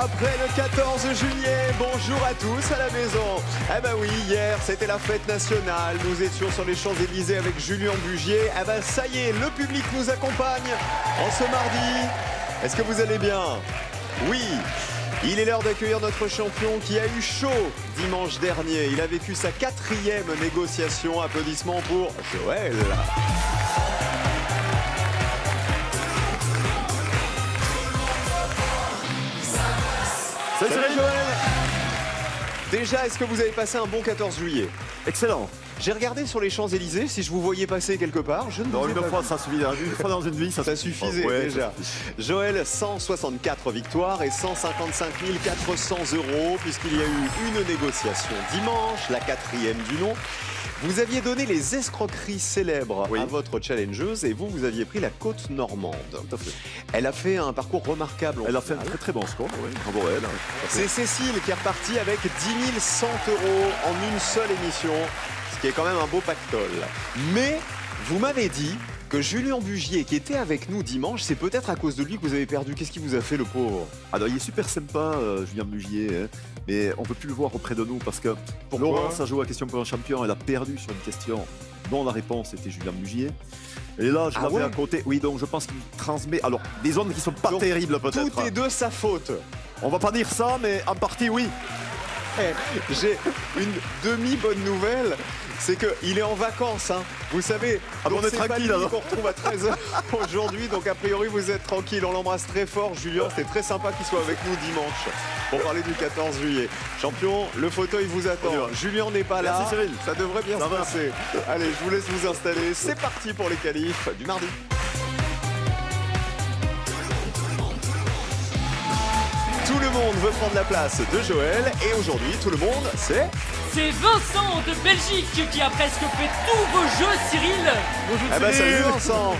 Après le 14 juillet, bonjour à tous à la maison. Eh ben oui, hier c'était la fête nationale, nous étions sur les Champs-Élysées avec Julien Bugier. Eh ben ça y est, le public nous accompagne en ce mardi. Est-ce que vous allez bien? Oui. Il est l'heure d'accueillir notre champion qui a eu chaud dimanche dernier. Il a vécu sa 4e négociation. Applaudissements pour Joël. Salut Joël. Déjà, est-ce que vous avez passé un bon 14 juillet? Excellent. J'ai regardé sur les Champs-Élysées, si je vous voyais passer quelque part, je ne Non, vous ai une pas fois, vu. ça suffit. Une fois dans une vie, Ça suffisait Ouais, déjà. ça suffit. Joël, 164 victoires et 155 400 €, puisqu'il y a eu une négociation dimanche, la 4e du nom. Vous aviez donné les escroqueries célèbres Oui. à votre challengeuse et vous aviez pris la côte normande. Tout à fait. Elle a fait un parcours remarquable. en Elle a fait un finale. très très bon score. Oui. Bravo à elle. C'est Cécile qui est repartie avec 10 100 € en une seule émission, ce qui est quand même un beau pactole. Mais vous m'avez dit que Julien Bugier, qui était avec nous dimanche, c'est peut-être à cause de lui que vous avez perdu. Qu'est-ce qui vous a fait, le pauvre? Alors, il est super sympa, Julien Bugier, hein, mais on ne peut plus le voir auprès de nous parce que Pourquoi? Laurence a joué à Question pour un champion. Elle a perdu sur une question dont la réponse était Julien Bugier. Et là, je Ah l'avais ouais? à côté. Oui, donc je pense qu'il transmet. Alors, des ondes qui sont pas Donc, terribles peut-être. Tout est de sa faute. On va pas dire ça, mais en partie, oui. J'ai une demi-bonne nouvelle, c'est qu'il est en vacances, hein. Vous savez, Ah bon, donc on est c'est pas tranquille, lui alors. qu'on retrouve à 13h aujourd'hui, donc a priori vous êtes tranquille. On l'embrasse très fort, Julien, c'était très sympa qu'il soit avec nous dimanche pour parler du 14 juillet. Champion, le fauteuil vous attend. On y va. Julien n'est pas là, Merci, Cyril. ça devrait bien Ça se va. passer. Allez, je vous laisse vous installer, c'est parti pour les qualifs du mardi. Tout le monde veut prendre la place de Joël et aujourd'hui, tout le monde, c'est... C'est Vincent de Belgique qui a presque fait tous vos jeux, Cyril. Bonjour Eh ben salut Vincent.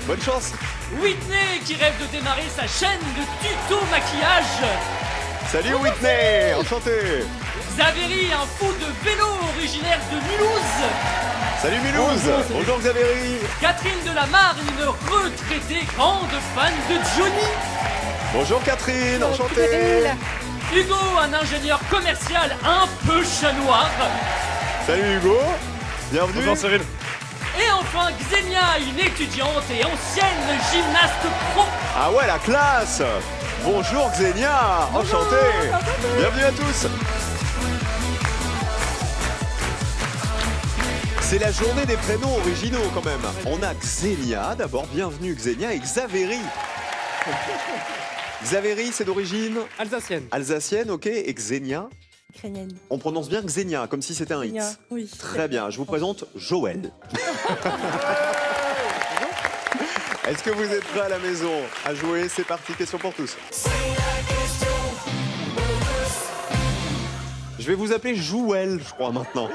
Bonne chance. Whitney qui rêve de démarrer sa chaîne de tuto maquillage. Salut Whitney, enchanté. Xavéry, un fou de vélo originaire de Mulhouse. Salut Mulhouse. Bonjour Xavéry. Catherine de la Marne, une retraitée grande fan de Johnny. Bonjour Catherine, enchantée. Hugo, un ingénieur commercial un peu chat noir. Salut Hugo. Bienvenue. Bonjour Cyril. Et enfin Xenia, une étudiante et ancienne gymnaste pro. Ah ouais, la classe. Bonjour Xenia, enchanté. Bienvenue à tous. C'est la journée des prénoms originaux quand même. On a Xenia, d'abord, bienvenue Xenia, et Xavéry. Xavéry, c'est d'origine Alsacienne. alsacienne, ok, et Xenia, Ukrainienne. on prononce bien Xenia, comme si c'était un Xenia, hit. oui. Très bien, je vous présente Joël. Est-ce que vous êtes prêts à la maison à jouer? C'est parti, question pour tous. Je vais vous appeler Jouel, je crois, maintenant.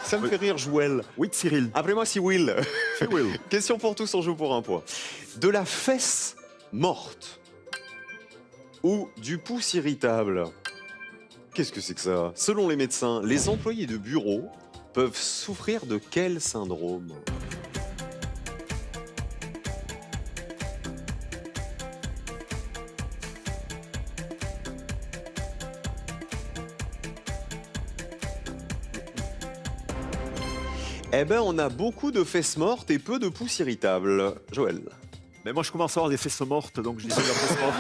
Ça me fait rire, Jouel. Oui, Cyril. Appelez-moi si Will. C'est Will. Question pour tous, on joue pour un point. De la fesse morte ou du pouce irritable? Qu'est-ce que c'est que ça? Selon les médecins, les employés de bureau peuvent souffrir de quel syndrome? Eh ben, on a beaucoup de fesses mortes et peu de pouces irritables. Joël. Mais moi, je commence à avoir des fesses mortes, donc je disais la fesse morte.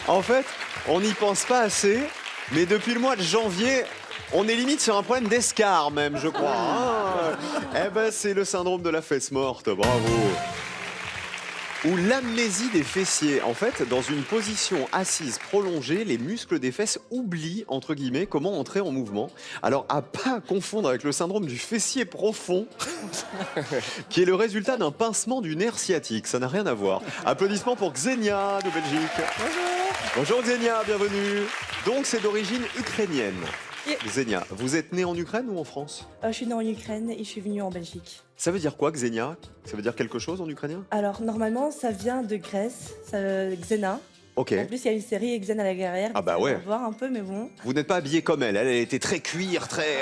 En fait, on n'y pense pas assez, mais depuis le mois de janvier, on est limite sur un problème d'escar même, je crois. Ah, eh ben, c'est le syndrome de la fesse morte, bravo. Ou l'amnésie des fessiers. En fait, dans une position assise prolongée, les muscles des fesses oublient, entre guillemets, comment entrer en mouvement. Alors, à pas confondre avec le syndrome du fessier profond, qui est le résultat d'un pincement du nerf sciatique. Ça n'a rien à voir. Applaudissements pour Xenia de Belgique. Bonjour Xenia, bienvenue. Donc, c'est d'origine ukrainienne. Et- Xenia, vous êtes née en Ukraine ou en France? Je suis née en Ukraine et je suis venue en Belgique. Ça veut dire quoi, Xenia? Ça veut dire quelque chose en ukrainien? Alors, normalement, ça vient de Grèce, Xena. Ok. En plus, il y a une série Xen à la guerrière. Ah bah on va ouais. voir un peu, mais bon. Vous n'êtes pas habillé comme elle. Elle était très cuir, très.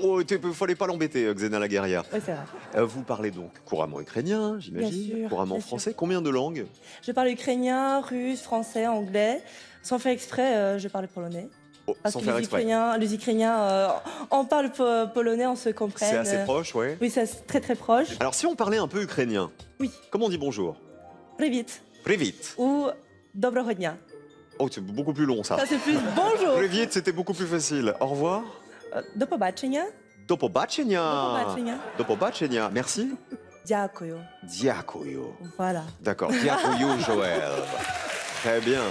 Oh, fallait pas l'embêter, Xena la guerrière. Ouais, c'est vrai. Vous parlez donc couramment ukrainien, j'imagine, Bien sûr, couramment bien sûr. français. Combien de langues? Je parle ukrainien, russe, français, anglais. Sans faire exprès, je parle polonais. Oh, Parce sans que faire exprès. les Ukrainiens, on parle polonais, on se comprend. C'est assez proche, ouais. Oui, c'est très très proche. Alors si on parlait un peu ukrainien, Oui. comment on dit bonjour? Привет. Привit. Ou Доброго дня. Oh, c'est beaucoup plus long ça. Ça, c'est plus bonjour. Привit, c'était beaucoup plus facile. Au revoir. До побачення. Do pobacenia. Do pobacenia. Do pobacenia. Merci. Дякую. Diakoyo. Voilà. D'accord. Diakoyo, Joël. Très bien.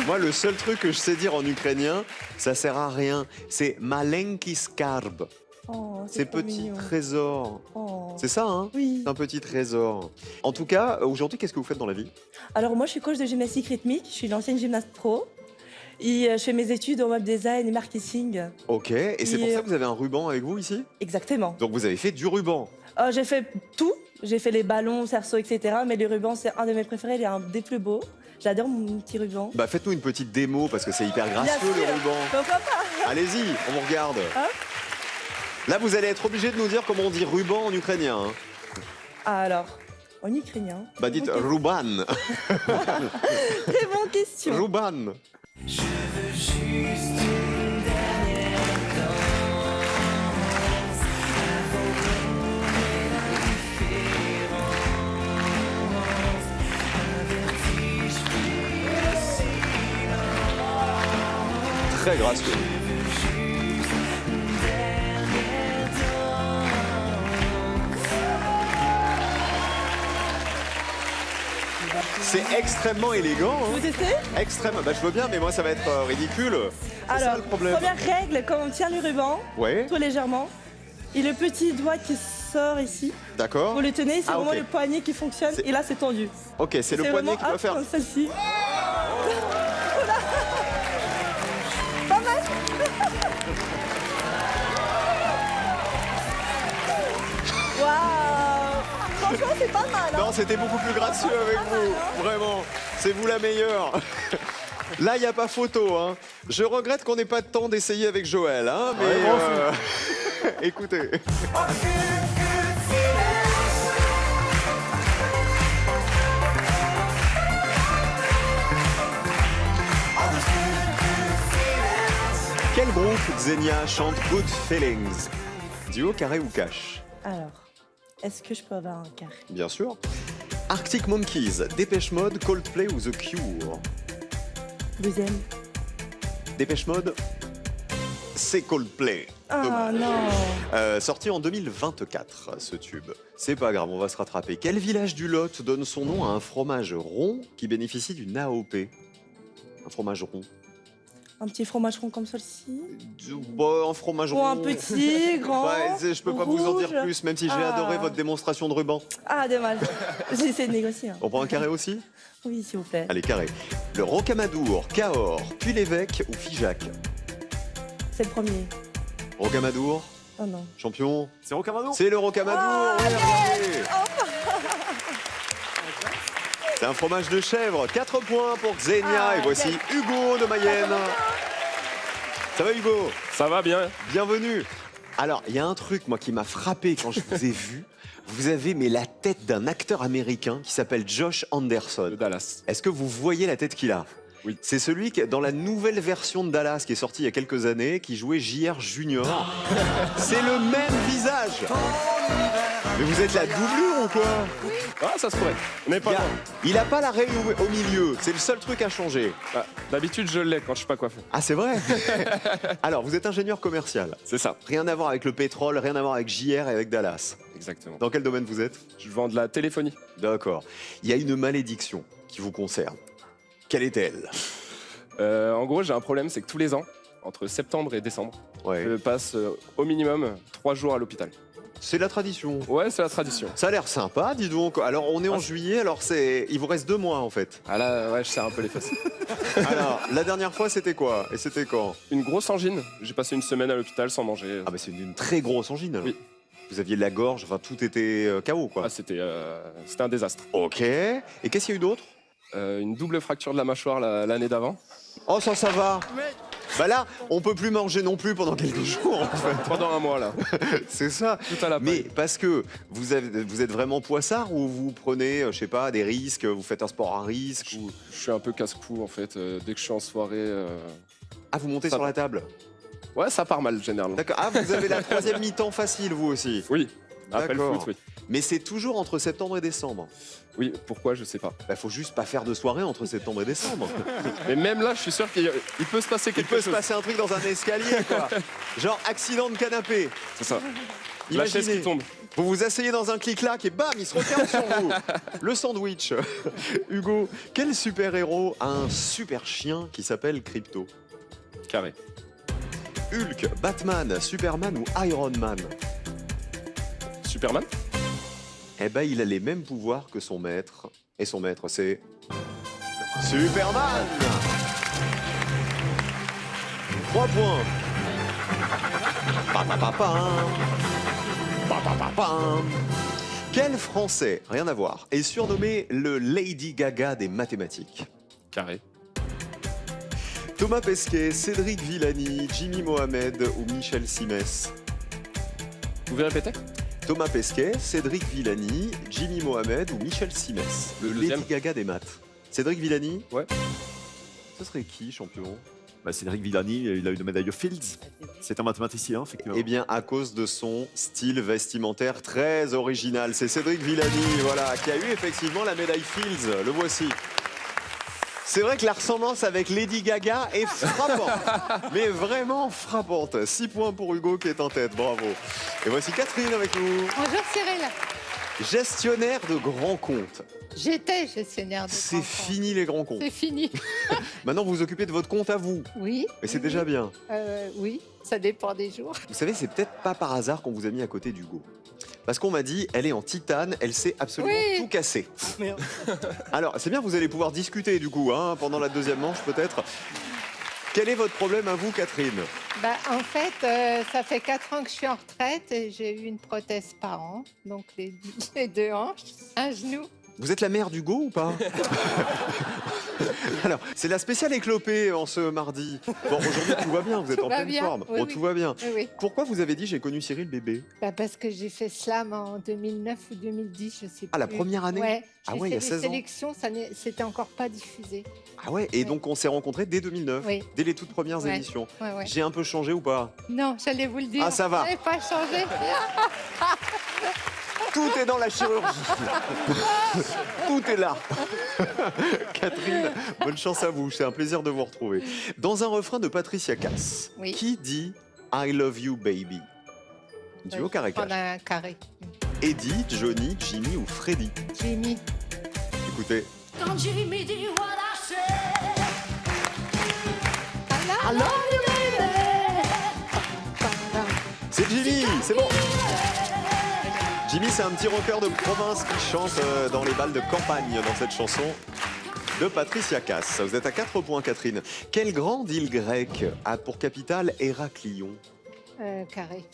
Moi, le seul truc que je sais dire en ukrainien, ça sert à rien. C'est malenki skarb. Oh, C'est trop petit mignon. trésor. Oh. C'est ça, hein? Oui. C'est un petit trésor. En tout cas, aujourd'hui, qu'est-ce que vous faites dans la vie? Alors moi, je suis coach de gymnastique rythmique. Je suis une ancienne gymnaste pro. Et je fais mes études en web design et marketing. Ok. Et c'est Et, pour ça que vous avez un ruban avec vous ici? Exactement. Donc vous avez fait du ruban. J'ai fait tout. J'ai fait les ballons, cerceaux, etc. Mais les rubans, c'est un de mes préférés. Il est un des plus beaux. J'adore mon petit ruban. Bah faites-nous une petite démo parce que c'est hyper Bien gracieux le sûr. ruban. Pourquoi pas? Allez-y, on vous regarde. Hein? Là, vous allez être obligé de nous dire comment on dit ruban en ukrainien. Hein. Ah, alors, en ukrainien. Bah dites Très bonne ruban. Très bonne question. Ruban. Très gracieux. C'est extrêmement élégant. Vous Hein. testez? Extrêmement. Bah je veux bien, mais moi ça va être ridicule. C'est ça Alors, le problème. première règle, quand on tient le ruban, Ouais, tout légèrement, et le petit doigt qui sort ici, d'accord. vous le tenez, c'est Ah, vraiment ok. le poignet qui fonctionne, C'est- et là c'est tendu. Ok, c'est le poignet vraiment, qui doit hop, faire. comme celle-ci. Oula. Pas mal. Waouh. Franchement, c'est pas mal. Hein. Non, c'était beaucoup plus gracieux avec vous. Vraiment, c'est vous la meilleure. Là, il n'y a pas photo. Hein. Je regrette qu'on n'ait pas de temps d'essayer avec Joël. Hein, mais écoutez. Quel groupe Xenia chante Good Feelings? Duo, carré ou cash? Alors, est-ce que je peux avoir un carré? Bien sûr. Arctic Monkeys, Dépêche Mode, Coldplay ou The Cure? Deuxième. Dépêche Mode, c'est Coldplay. Ah Dommage. non. Sorti en 2024, ce tube. C'est pas grave, on va se rattraper. Quel village du Lot donne son nom à un fromage rond qui bénéficie d'une AOP? Un fromage rond. Un petit fromage rond comme celui-ci. Bon, un fromage Ou rond. un petit, grand. Je peux pas vous en dire rouge. plus, même si j'ai Ah. adoré votre démonstration de ruban. Ah, dommage. J'ai essayé de négocier. Hein. On prend un carré aussi? Oui, s'il vous plaît. Allez, carré. Le Rocamadour, Cahors, puis l'évêque ou Figeac? C'est le premier. Rocamadour, Oh non. champion. C'est Rocamadour? C'est le Rocamadour. Ah, ouais, regardez. C'est un fromage de chèvre. 4 points pour Xenia. Ah, Et voici Hugo de Mayenne. Ça va Hugo? Ça va bien? Bienvenue. Alors, il y a un truc, moi, qui m'a frappé quand je vous ai vu. Vous avez mais la tête d'un acteur américain qui s'appelle Josh Anderson. De Dallas. Est-ce que vous voyez la tête qu'il a? Oui. C'est celui qui, dans la nouvelle version de Dallas qui est sortie il y a quelques années, qui jouait JR Junior. C'est le même visage. Mais vous êtes la doublure ou quoi? Ah, ça se pourrait. On n'est pas loin. Il a pas la raie au milieu. C'est le seul truc à changer. Ah, d'habitude, je l'ai quand je suis pas coiffé. Ah, c'est vrai? Alors, vous êtes ingénieur commercial. C'est ça. Rien à voir avec le pétrole, rien à voir avec JR et avec Dallas. Exactement. Dans quel domaine vous êtes? Je vends de la téléphonie. D'accord. Il y a une malédiction qui vous concerne. Quelle est-elle? En gros, j'ai un problème, c'est que tous les ans, entre septembre et décembre, Ouais. je passe au minimum 3 jours à l'hôpital. C'est la tradition. Ouais, c'est la tradition. Ça a l'air sympa, dis donc. Alors, on est en juillet, alors il vous reste 2 mois en fait. Ah là, ouais, je serre un peu les fesses. Alors, la dernière fois, c'était quoi? Et c'était quand? Une grosse angine. J'ai passé une semaine à l'hôpital sans manger. Ah, bah, c'est une très grosse angine. alors. Oui. Vous aviez la gorge, enfin tout était KO quoi. Ah, c'était un désastre. Ok. Et qu'est-ce qu'il y a eu d'autre? Une double fracture de la mâchoire l'année d'avant. Oh ça va. Bah là, on peut plus manger non plus pendant quelques jours en fait. Pendant un mois, là. C'est ça. Tout à la Mais paille. parce que vous êtes vraiment poissard ou vous prenez, je sais pas, des risques, vous faites un sport à risque ou... Je suis un peu casse-cou, en fait. Dès que je suis en soirée... Ah, vous montez Ça sur va. la table. Ouais, ça part mal, généralement. D'accord. Ah, vous avez la troisième mi-temps facile, vous aussi. Oui. Après le D'accord. foot, oui. Mais c'est toujours entre septembre et décembre. Oui, pourquoi, je sais pas. Bah, faut juste pas faire de soirée entre septembre et décembre. Mais même là, je suis sûr qu'il peut se passer Il quelque peut se chose. passer un truc dans un escalier, quoi. Genre accident de canapé. C'est ça. La chaise Imaginez. qui tombe. Vous vous asseyez dans un clic-clac et bam, il se referme sur vous. Le sandwich. Hugo, quel super-héros a un super chien qui s'appelle Crypto? Carré. Hulk, Batman, Superman ou Iron Man? Superman. Eh ben, il a les mêmes pouvoirs que son maître. Et son maître, c'est... Superman! 3 points. Pa, pa, pa, pam. Pa, pa, pa, pam. Quel Français, rien à voir, est surnommé le Lady Gaga des mathématiques? Carré. Thomas Pesquet, Cédric Villani, Jimmy Mohamed ou Michel Simès? Vous pouvez répéter? Thomas Pesquet, Cédric Villani, Jimmy Mohamed ou Michel Simès? Le Le deuxième. Lady Gaga des maths. Cédric Villani? Ouais. Ce serait qui, champion? Bah, Cédric Villani, il a eu une médaille Fields. C'est un mathématicien, effectivement. Eh bien, à cause de son style vestimentaire très original. C'est Cédric Villani, voilà, qui a eu effectivement la médaille Fields. Le voici. C'est vrai que la ressemblance avec Lady Gaga est frappante, mais vraiment frappante. 6 points pour Hugo qui est en tête, bravo. Et voici Catherine avec nous. Bonjour Cyril. Gestionnaire de grands comptes. J'étais gestionnaire de C'est grands comptes. fini les grands comptes. C'est fini. Maintenant, vous vous occupez de votre compte à vous. Oui. Mais c'est oui, déjà oui. bien. Oui, ça dépend des jours. Vous savez, c'est peut-être pas par hasard qu'on vous a mis à côté d'Hugo. Parce qu'on m'a dit, elle est en titane, elle sait absolument Oui. tout casser. Merde. Alors, c'est bien, vous allez pouvoir discuter du coup, hein, pendant la deuxième manche peut-être. Quel est votre problème à vous, Catherine? Bah, en fait, ça fait 4 ans que je suis en retraite et j'ai eu une prothèse par an. Donc les 2 hanches, un genou. Vous êtes la mère d'Hugo ou pas? Alors, c'est la spéciale éclopée en ce mardi. Bon, aujourd'hui, tout va bien, vous êtes Tout en va pleine bien, forme. oui, Bon, oui. tout va bien. Oui, oui. Pourquoi vous avez dit j'ai connu Cyril bébé? Bah, parce que j'ai fait slam en 2009 ou 2010, je sais plus. Ah, la première année? Ouais. Ah J'ai ouais, il y a fait 16 ans. les sélections, c'était encore pas diffusé. Ah ouais, et Oui. donc on s'est rencontrés dès 2009, Oui. dès les toutes premières Ouais. émissions. Ouais, ouais. J'ai un peu changé ou pas? Non, j'allais vous le dire. Ah, ça va. Vous n'avez pas changé. Tout est dans la chirurgie. Tout est là. Catherine, bonne chance à vous. C'est un plaisir de vous retrouver. Dans un refrain de Patricia Cass, Oui. qui dit I love you baby? Duo carré Prendre un carré. Eddie, Johnny, Jimmy ou Freddy? Jimmy. Écoutez. Quand Jimmy dit what I say, Alors C'est Jimmy, c'est bon. Jimmy, c'est un petit rocker de province qui chante dans les balles de campagne dans cette chanson de Patricia Cass. Vous êtes à 4 points, Catherine. Quelle grande île grecque a pour capitale Héraclion? Carré.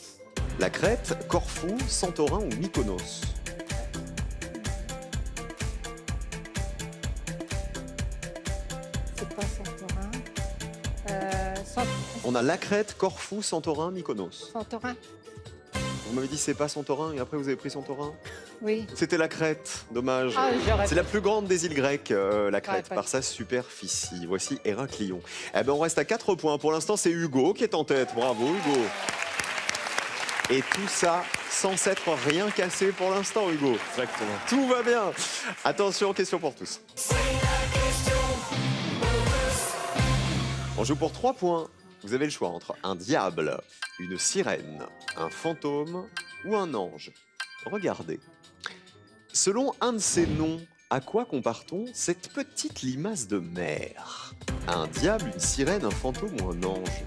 La Crète, Corfou, Santorin ou Mykonos? C'est pas Santorin. On a la Crète, Corfou, Santorin, Mykonos. Santorin. Vous m'avez dit c'est pas Santorin et après vous avez pris Santorin? Oui. C'était la Crète, dommage. Ah, j'aurais C'est la plus grande des îles grecques, la Crète, pas par sa superficie. Voici Héraclion. Eh ben, on reste à 4 points. Pour l'instant, c'est Hugo qui est en tête. Bravo, Hugo. Et tout ça sans s'être rien cassé pour l'instant, Hugo. Exactement. Tout va bien. Attention, question pour tous. On joue pour 3 points. Vous avez le choix entre un diable, une sirène, un fantôme ou un ange. Regardez. Selon un de ces noms, à quoi compare-t-on cette petite limace de mer? Un diable, une sirène, un fantôme ou un ange?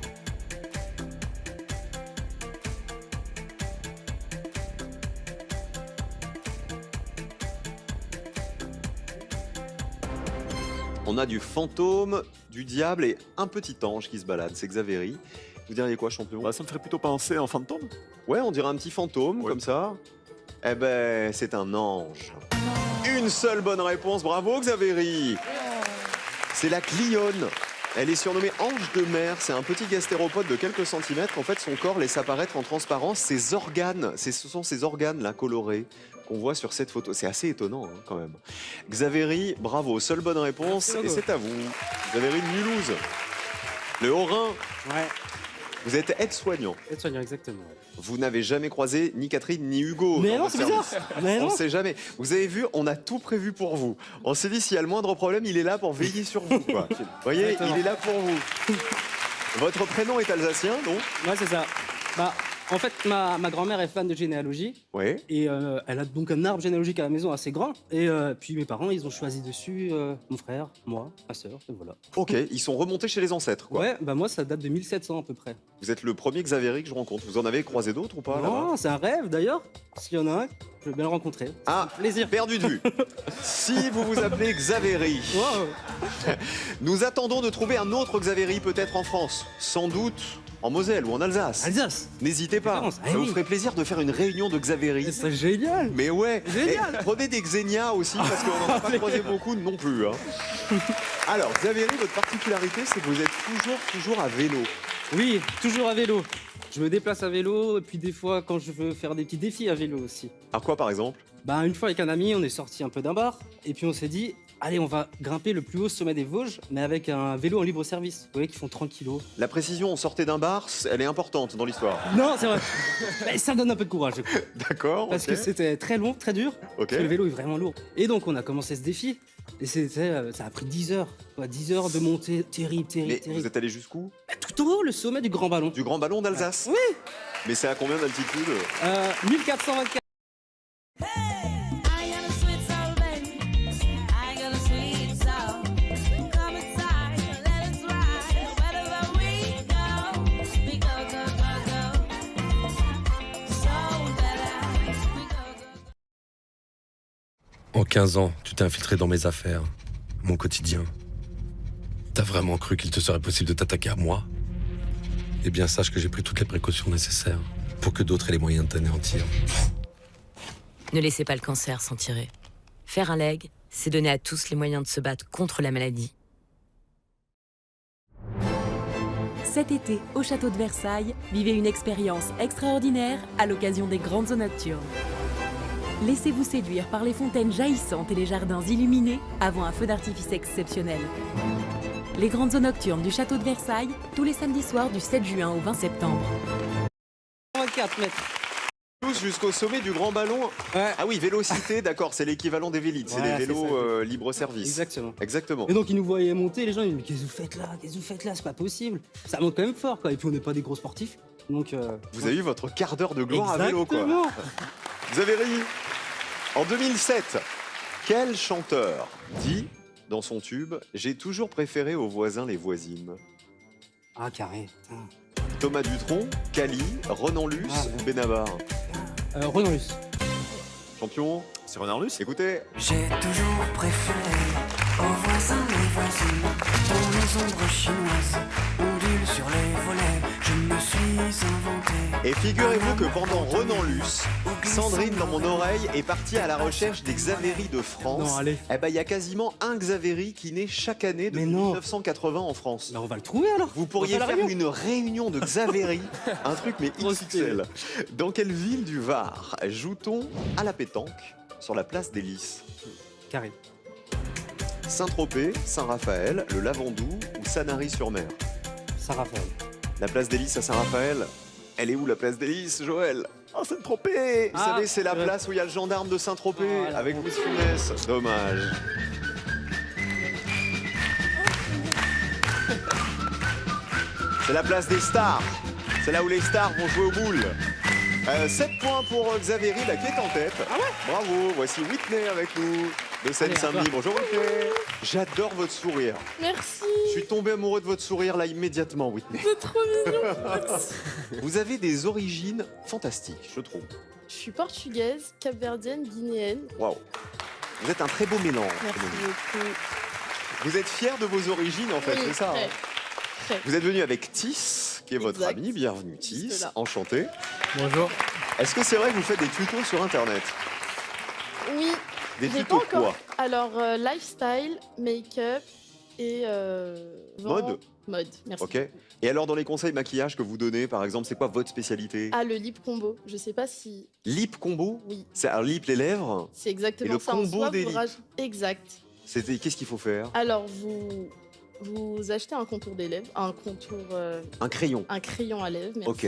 On a du fantôme, du diable et un petit ange qui se balade, c'est Xavéry. Vous diriez quoi, champion? Bah, ça me ferait plutôt penser à un fantôme. Ouais, on dirait un petit fantôme, Ouais. comme ça. Eh ben, c'est un ange. Une seule bonne réponse, bravo Xavéry. C'est la Clione. Elle est surnommée ange de mer. C'est un petit gastéropode de quelques centimètres. En fait, son corps laisse apparaître en transparence ses organes. Ce sont ces organes là colorés qu'on voit sur cette photo. C'est assez étonnant hein, quand même. Xavéry, bravo. Seule bonne réponse et c'est à vous. Xavéry de Mulhouse. Le Haut-Rhin. Ouais, Vous êtes aide-soignant. aide-soignant, exactement. Vous n'avez jamais croisé ni Catherine ni Hugo. Mais dans non, votre c'est bizarre. service. Mais On non. ne sait jamais. Vous avez vu, on a tout prévu pour vous. On s'est dit, s'il y a le moindre problème, il est là pour veiller sur vous. Quoi. Vous voyez, Exactement. il est là pour vous. Votre prénom est alsacien, non? Ouais, c'est ça. Bah, en fait, ma grand-mère est fan de généalogie Oui. et elle a donc un arbre généalogique à la maison assez grand. Et puis mes parents, ils ont choisi dessus mon frère, moi, ma sœur, et voilà. Ok, ils sont remontés chez les ancêtres. Quoi. Ouais, bah moi, ça date de 1700 à peu près. Vous êtes le premier Xavéry que je rencontre. Vous en avez croisé d'autres ou pas là-bas? Non, c'est un rêve d'ailleurs. S'il y en a un, je veux bien le rencontrer. Ah, Plaisir. perdu de vue. Si vous vous appelez Xavéry, Wow. nous attendons de trouver un autre Xavéry peut-être en France. Sans doute en Moselle ou en Alsace. Alsace. N'hésitez pas. Référence. Ça Ah vous oui. ferait plaisir de faire une réunion de Xavéry. C'est génial. Mais ouais, Génial. Et prenez des Xenia aussi parce qu'on n'en a pas croisé beaucoup non plus. Hein. Alors, Xavéry, votre particularité, c'est que vous êtes toujours à vélo. Oui, toujours à vélo. Je me déplace à vélo et puis des fois quand je veux faire des petits défis à vélo aussi. Alors quoi par exemple? Bah une fois avec un ami, on est sorti un peu d'un bar et puis on s'est dit allez, on va grimper le plus haut sommet des Vosges mais avec un vélo en libre service. Vous voyez qui font 30 kilos. La précision, on sortait d'un bar, elle est importante dans l'histoire. Non, c'est vrai. Mais ça me donne un peu de courage je crois. D'accord, Parce ok. que c'était très long, très dur. Ok. Parce que le vélo est vraiment lourd. Et donc on a commencé ce défi et ça a pris 10 heures. Quoi, 10 heures de montée terrible, Mais terrible. vous êtes allé jusqu'où? Tout en haut, le sommet du Grand Ballon. Du Grand Ballon d'Alsace? Oui. Mais c'est à combien d'altitude? 1424. I got a sweet soul, baby. I got a sweet soul. Come inside, let us ride. Wherever we go, go, go, go. So better, we go, go. En 15 ans, tu t'es infiltré dans mes affaires, mon quotidien. T'as vraiment cru qu'il te serait possible de t'attaquer à moi? Eh bien, sache que j'ai pris toutes les précautions nécessaires pour que d'autres aient les moyens de t'anéantir. Ne laissez pas le cancer s'en tirer. Faire un leg, c'est donner à tous les moyens de se battre contre la maladie. Cet été, au château de Versailles, vivez une expérience extraordinaire à l'occasion des grandes eaux nocturnes. Laissez-vous séduire par les fontaines jaillissantes et les jardins illuminés avant un feu d'artifice exceptionnel. Les grandes eaux nocturnes du château de Versailles, tous les samedis soirs du 7 juin au 20 septembre. 24 mètres. Tous jusqu'au sommet du Grand Ballon. Ouais. Ah oui, Vélocité, d'accord, c'est l'équivalent des Vélites, c'est Voilà, les c'est vélos ça. libre-service. Exactement. Exactement. Et donc ils nous voyaient monter, les gens ils disaient mais qu'est-ce que vous faites là? Qu'est-ce que vous faites là? C'est pas possible. Ça monte quand même fort quoi. Et puis on n'est pas des gros sportifs. Donc Vous avez eu votre quart d'heure de gloire à vélo, quoi. Exactement. Vous avez ri. En 2007, quel chanteur dit dans son tube « J'ai toujours préféré aux voisins les voisines Ah carré. Putain. ». Thomas Dutronc, Cali, Renan Luce Ah, ou Benabar? Renan Luce. Champion, C'est Renan Luce. écoutez. J'ai toujours préféré aux voisins les voisines, dont les ombres chinoises ondulent sur les volets. Je me suis inventé. Et figurez-vous que pendant Renan Luce, Sandrine dans mon oreille est partie à la recherche des Xavéry de France. Non, allez. Eh ben, il y a quasiment un Xavéry qui naît chaque année depuis Mais non. 1980 en France. Bah on va le trouver alors. Vous pourriez On va faire la réunion. une réunion de Xavéry, un truc mais Trop XXL. Dans quelle ville du Var joue-t-on à la pétanque sur la place des Lys? Carré. Saint-Tropez, Saint-Raphaël, le Lavandou ou Sanary-sur-Mer? Saint-Raphaël. La place des Lys à Saint-Raphaël, elle est où la place des Lys, Joël? Oh, Saint-Tropez! Vous Ah, savez, c'est la ouais. place où il y a le gendarme de Saint-Tropez Oh, la avec honte. Louis de Funès. Dommage. C'est la place des stars. C'est là où les stars vont jouer aux boules. 7 points pour Xavéry, là, qui est en tête. Ah ouais? Bravo, voici Whitney avec nous de Seine-Saint-Denis. Allez, Bonjour Whitney. J'adore votre sourire. Merci, Je suis tombé amoureux de votre sourire là immédiatement, Whitney. c'est trop mignon. Vous avez des origines fantastiques, je trouve. Je suis portugaise, capverdienne, guinéenne. Waouh. Vous êtes un très beau mélange. Merci beaucoup. Vous êtes fier de vos origines en fait, Oui, c'est ça très, hein très. Vous êtes venu avec Tis, qui est votre Exact. ami. Bienvenue, Tis. Juste là. Enchanté. Bonjour. Est-ce que c'est vrai que vous faites des tutos sur Internet? Oui, Des j'ai tutos pas encore. quoi? Alors, lifestyle, make-up et. Mode. Mode, merci. Ok. Et alors, dans les conseils maquillage que vous donnez, par exemple, c'est quoi votre spécialité? Ah, le lip combo. Je sais pas si. Lip combo? Oui. C'est un lip les lèvres? C'est exactement Et le ça. En combo soi, des vous lips. Exact. Qu'est-ce qu'il faut faire? Alors, vous achetez un contour des lèvres, un contour. Un crayon. Un crayon à lèvres, merci. Ok.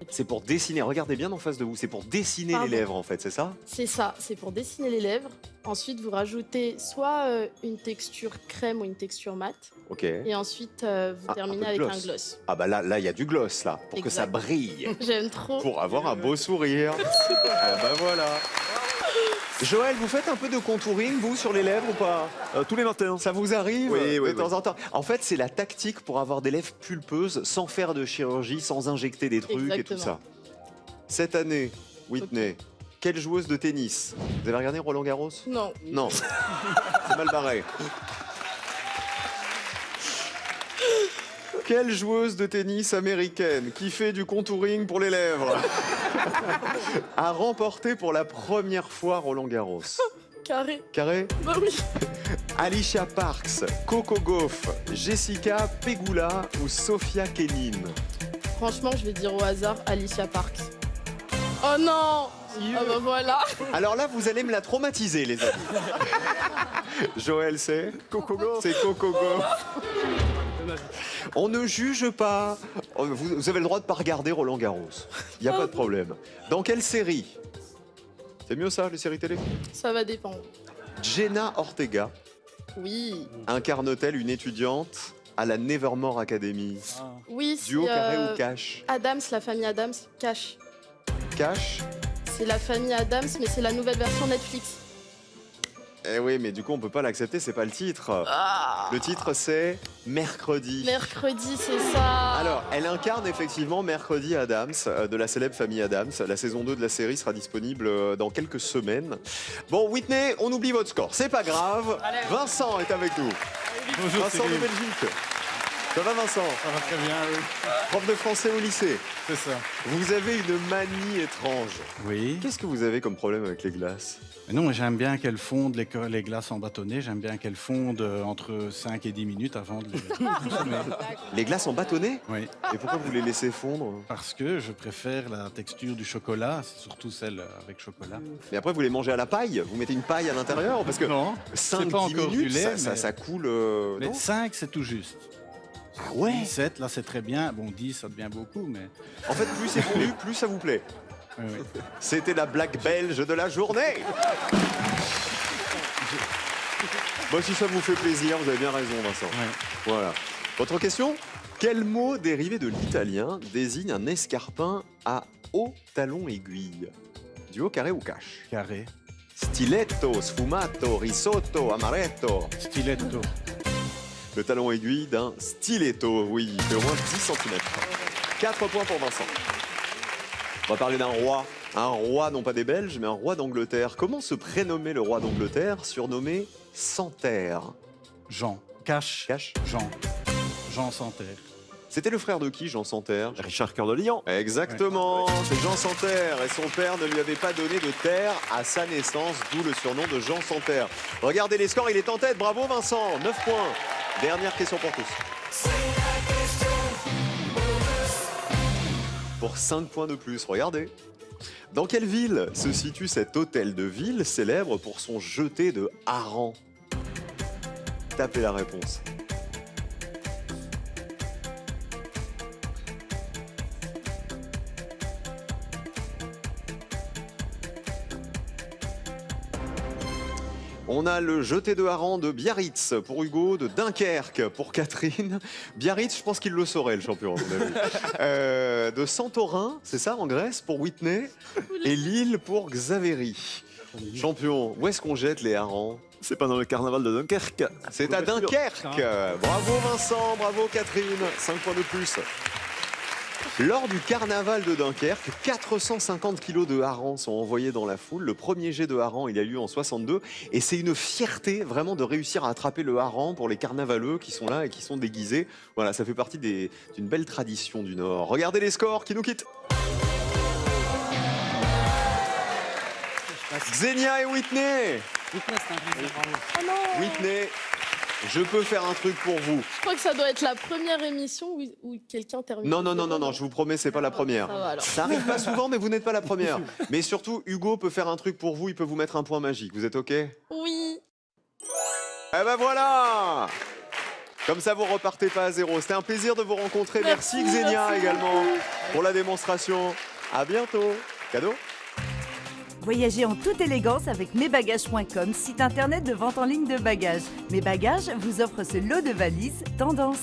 C'est pour dessiner, regardez bien en face de vous, c'est pour dessiner Pardon. les lèvres en fait, c'est ça? C'est ça, c'est pour dessiner les lèvres. Ensuite, vous rajoutez soit une texture crème ou une texture mat. Ok. Et ensuite, vous Ah, terminez un peu de avec un gloss. Ah bah là, il y a du gloss là, pour que ça Exact. brille. J'aime trop. Pour avoir un beau sourire. Ah bah voilà. Joël, vous faites un peu de contouring, vous, sur les lèvres ou pas? Tous les matins. Ça vous arrive Oui, de oui, temps en temps? En fait, c'est la tactique pour avoir des lèvres pulpeuses sans faire de chirurgie, sans injecter des trucs et tout ça. Exactement. Cette année, Whitney, quelle joueuse de tennis? Vous avez regardé Roland Garros? Non. Non. C'est mal barré. Quelle joueuse de tennis américaine qui fait du contouring pour les lèvres a remporté pour la première fois Roland Garros? Carré. Carré? Bah oui. Alicia Parks, Coco Gauff, Jessica Pegula ou Sofia Kenin? Franchement, je vais dire au hasard Alicia Parks. Oh non. Ah bah voilà. Alors là, vous allez me la traumatiser, les amis. Joël, c'est Coco Gauff. C'est Coco Gauff. On ne juge pas. Vous avez le droit de pas regarder Roland Garros. Il n'y a pas de problème. Dans quelle série? C'est mieux ça, les séries télé? Ça va dépendre. Jenna Ortega Oui. incarne-t-elle une étudiante à la Nevermore Academy? Oui, Duo, c'est, carré ou cash? Adams, la famille Adams, cash. Cash? C'est la famille Adams, mais c'est la nouvelle version Netflix. Eh oui, mais du coup, on peut pas l'accepter, c'est pas le titre. Le titre, c'est Mercredi. Mercredi, c'est ça. Alors, elle incarne effectivement Mercredi Adams, de la célèbre famille Adams. La saison 2 de la série sera disponible dans quelques semaines. Bon, Whitney, on oublie votre score, c'est pas grave. Vincent est avec nous. Bonjour, Vincent de Cyril. Belgique. Ça va, Vincent? Ça va très bien, oui. Prof de français au lycée. C'est ça. Vous avez une manie étrange. Oui. Qu'est-ce que vous avez comme problème avec les glaces? Non, moi, j'aime bien qu'elles fondent, les glaces en bâtonnet. J'aime bien qu'elles fondent entre 5 et 10 minutes avant de les consommer. Les glaces en bâtonnet? Oui. Et pourquoi vous les laissez fondre? Parce que je préfère la texture du chocolat, c'est surtout celle avec chocolat. Mais après, vous les mangez à la paille? Vous mettez une paille à l'intérieur? Parce que Non, 5-10 c'est pas encore du minutes, lait, ça, mais- ça coule... Mais non 5, c'est tout juste. Ah ouais? 7, là, c'est très bien. Bon, 10, ça devient beaucoup, mais... En fait, plus c'est fondu, plus ça vous plaît. Oui, oui. C'était la blague belge de la journée. Bon, si ça vous fait plaisir, vous avez bien raison, Vincent. Voilà. Votre question? Quel mot dérivé de l'italien désigne un escarpin à haut talon aiguille? Duo, carré ou cash? Carré. Stiletto, sfumato, risotto, amaretto. Stiletto. Le talon aiguille d'un stiletto, oui, de au moins 10 cm. 4 points pour Vincent. On va parler d'un roi. Un roi, non pas des Belges, mais un roi d'Angleterre. Comment se prénommait le roi d'Angleterre, surnommé Santerre? Jean. Cash. Cash. Jean. Jean Santerre. C'était le frère de qui, Jean Santerre? Richard Cœur de Lion. Exactement, c'est Jean Santerre. Et son père ne lui avait pas donné de terre à sa naissance, d'où le surnom de Jean Santerre. Regardez les scores, il est en tête. Bravo Vincent, 9 points. Dernière question pour tous. Pour 5 points de plus, regardez. Dans quelle ville se situe cet hôtel de ville célèbre pour son jeté de harengs? Tapez la réponse. On a le jeté de hareng de Biarritz pour Hugo, de Dunkerque pour Catherine. Biarritz, je pense qu'il le saurait, le champion, à mon avis. De Santorin, c'est ça, en Grèce, pour Whitney. Et Lille pour Xavéry. Champion, où est-ce qu'on jette les harengs? C'est pas dans le carnaval de Dunkerque. C'est à Dunkerque. Bravo Vincent, bravo Catherine. 5 points de plus. Lors du carnaval de Dunkerque, 450 kilos de harengs sont envoyés dans la foule. Le premier jet de hareng, il a lieu en 62. Et c'est une fierté vraiment de réussir à attraper le hareng pour les carnavaleux qui sont là et qui sont déguisés. Voilà, ça fait partie d'une belle tradition du Nord. Regardez les scores qui nous quittent. Xenia et Whitney. Whitney, je peux faire un truc pour vous. Je crois que ça doit être la première émission où quelqu'un termine. Non, je vous promets, c'est pas la première. Ça va, alors. Ça arrive pas souvent, mais vous n'êtes pas la première. Mais surtout, Hugo peut faire un truc pour vous, il peut vous mettre un point magique. Vous êtes OK? Oui. Eh ben voilà! Comme ça, vous repartez pas à zéro. C'était un plaisir de vous rencontrer. Merci Xenia également pour la démonstration. À bientôt. Cadeau? Voyagez en toute élégance avec mesbagages.com, site internet de vente en ligne de bagages. Mes Bagages vous offre ce lot de valises tendance.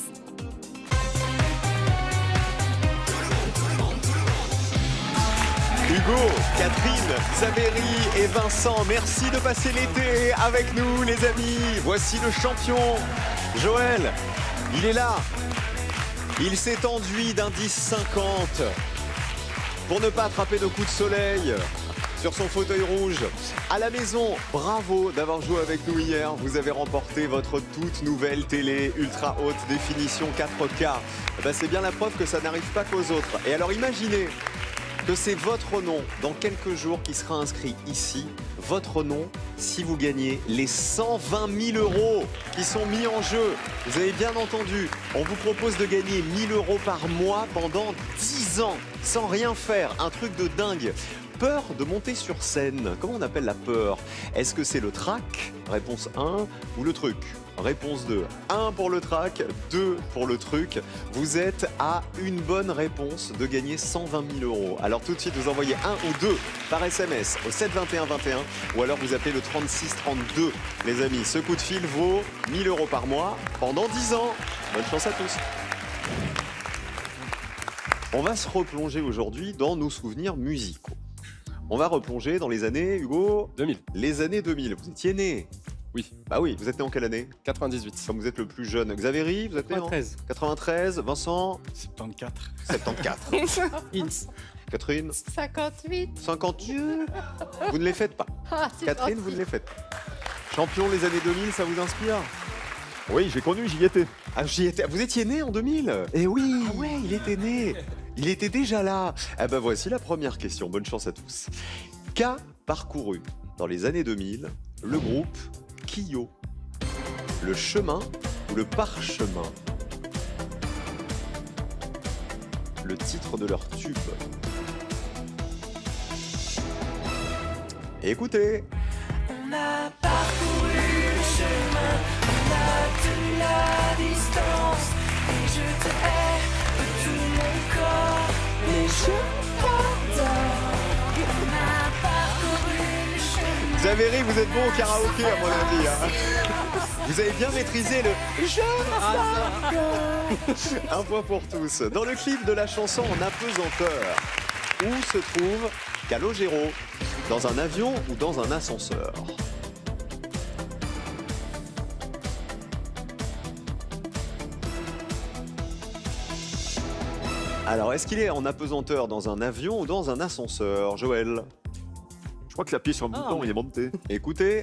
Hugo, Catherine, Xavéry et Vincent, merci de passer l'été avec nous les amis. Voici le champion, Joël. Il est là. Il s'est enduit d'indice 50 pour ne pas attraper de coups de soleil sur son fauteuil rouge. À la maison, bravo d'avoir joué avec nous hier. Vous avez remporté votre toute nouvelle télé ultra haute définition 4K. Ben, c'est bien la preuve que ça n'arrive pas qu'aux autres. Et alors imaginez que c'est votre nom dans quelques jours qui sera inscrit ici. Votre nom si vous gagnez les 120 000 € qui sont mis en jeu. Vous avez bien entendu, on vous propose de gagner 1 000 € par mois pendant 10 ans sans rien faire. Un truc de dingue. Peur de monter sur scène. Comment on appelle la peur? Est-ce que c'est le trac? Réponse 1. Ou le truc? Réponse 2. 1 pour le trac, 2 pour le truc. Vous êtes à une bonne réponse de gagner 120 000 €. Alors tout de suite, vous envoyez 1 ou 2 par SMS au 7 21 21 ou alors vous appelez le 36 32. Les amis, ce coup de fil vaut 1 000 € par mois pendant 10 ans. Bonne chance à tous. On va se replonger aujourd'hui dans nos souvenirs musicaux. On va replonger dans les années, Hugo 2000. Les années 2000. Vous étiez né? Oui. Bah oui, vous êtes né en quelle année? 98. Comme vous êtes le plus jeune. Xavéry, vous êtes né en 93. 93. Vincent? 74. 74. Ins. Catherine? 58. 58. Vous ne les faites pas. Ah, c'est Catherine, gentil. vous ne les faites pas. Champion les années 2000, ça vous inspire? Oui, j'ai connu, j'y étais. Ah, j'y étais. Vous étiez né en 2000? Eh oui. Ah ouais, il était né. Il était déjà là. Eh ben voici la première question. Bonne chance à tous. Qu'a parcouru dans les années 2000 le groupe Kyo? Le chemin ou le parchemin? Le titre de leur tube. Écoutez. On a parcouru le chemin, on a tenu la distance, et je te hais de tout mon corps, mais je t'adore. On a parcouru le chemin. Xavéry, vous êtes bon au karaoké à mon avis. Hein. Vous avez bien maîtrisé le je Un point pour tous. Dans le clip de la chanson En apesanteur, où se trouve Calogero? Dans un avion ou dans un ascenseur? Alors, est-ce qu'il est en apesanteur dans un avion ou dans un ascenseur, Joël? Je crois qu'il a appuyé sur un bouton, il est monté. Écoutez.